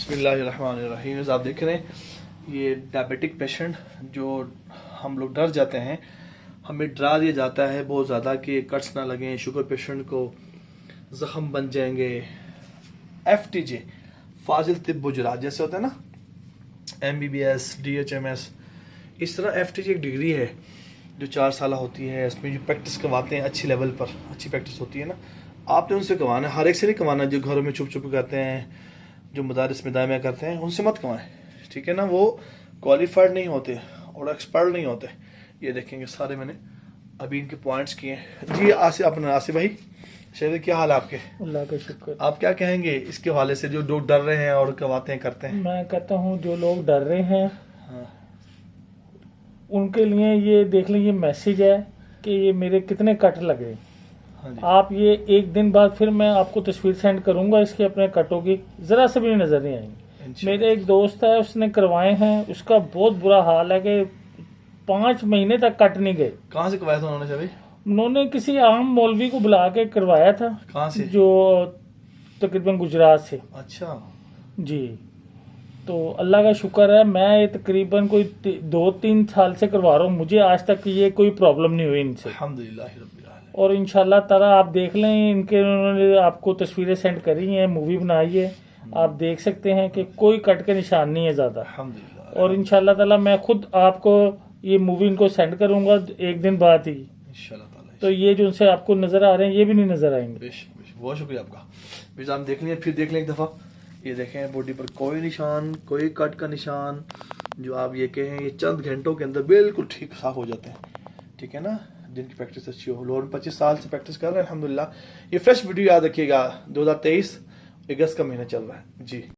بسم اللہ الرحمن الرحیم. آپ دیکھ رہے ہیں یہ ڈائبیٹک پیشنٹ جو ہم لوگ ڈر جاتے ہیں, ہمیں ڈرا دیا جاتا ہے بہت زیادہ کہ کٹس نہ لگیں, شوگر پیشنٹ کو زخم بن جائیں گے. FTJ فاضل طب گجرات جیسے ہوتا ہے نا, MBBS DHMS, اس طرح FTJ ایک ڈگری ہے جو 4 سالہ ہوتی ہے. اس میں جو پریکٹس کرواتے ہیں اچھی لیول پر, اچھی پریکٹس ہوتی ہے نا, آپ نے ان سے کروانا ہے. ہر ایک سے نہیں کروانا جو گھروں میں چھپ چھپ کرتے ہیں, جو مدارس میں دائمہ کرتے ہیں, ان سے مت کمائیں, ٹھیک ہے نا. وہ کوالیفائڈ نہیں ہوتے اور ایکسپرٹ نہیں ہوتے. یہ دیکھیں گے سارے میں نے ابھی ان کے پوائنٹس کیے ہیں. جی آصف بھائی, شہر کیا حال ہے آپ کے؟ اللہ کا شکر. آپ کیا کہیں گے اس کے حوالے سے جو لوگ ڈر رہے ہیں اور کرواتے ہیں کرتے ہیں؟ میں کہتا ہوں جو لوگ ڈر رہے ہیں ان کے لیے یہ دیکھ لیں, یہ میسیج ہے کہ یہ میرے کتنے کٹ لگے. آپ یہ ایک دن بعد پھر میں آپ کو تصویر سینڈ کروں گا اس کے اپنے کٹوں کی, ذرا سے بھی نظر نہیں آئیں گے. میرے ایک دوست ہے, اس نے کروائے ہیں, اس کا بہت برا حال ہے کہ 5 مہینے تک کٹ نہیں گئے. کہاں سے کروایا تھا انہوں نے؟ انہوں نے کسی عام مولوی کو بلا کے کروایا تھا. کہاں سے؟ جو تقریباً گجرات سے. اچھا جی, تو اللہ کا شکر ہے, میں یہ تقریباً کوئی 2-3 سال سے کروا رہا ہوں, مجھے آج تک یہ کوئی پرابلم نہیں ہوئی ان سے, الحمدللہ رب العالمین. اور انشاءاللہ تعالیٰ آپ دیکھ لیں ان کے, انہوں نے آپ کو تصویریں سینڈ کری ہیں, مووی بنائی ہے, آپ دیکھ سکتے ہیں کہ کوئی کٹ کے نشان نہیں ہے زیادہ. الحمدللہ. اور انشاءاللہ تعالیٰ میں خود آپ کو یہ مووی ان کو سینڈ کروں گا ایک دن بعد ہی. انشاءاللہ تعالیٰ. تو یہ جو ان سے آپ کو نظر آ رہے ہیں یہ بھی نہیں نظر آئیں گے. بہت شکریہ آپ کا. نظام دیکھ لیں, پھر دیکھ لیں ایک دفعہ. یہ دیکھیں باڈی پر کوئی نشان, کوئی کٹ کا نشان, جو آپ یہ کہیں یہ چند گھنٹوں کے اندر بالکل ٹھیک صاف ہو جاتے ہیں, ٹھیک ہے نا, جن کی پریکٹس اچھی ہو. لوگ 25 سال سے پریکٹس کر رہے ہیں الحمدللہ. یہ فریش ویڈیو یاد رکھیے گا, 2023 اگست کا مہینہ چل رہا ہے. جی.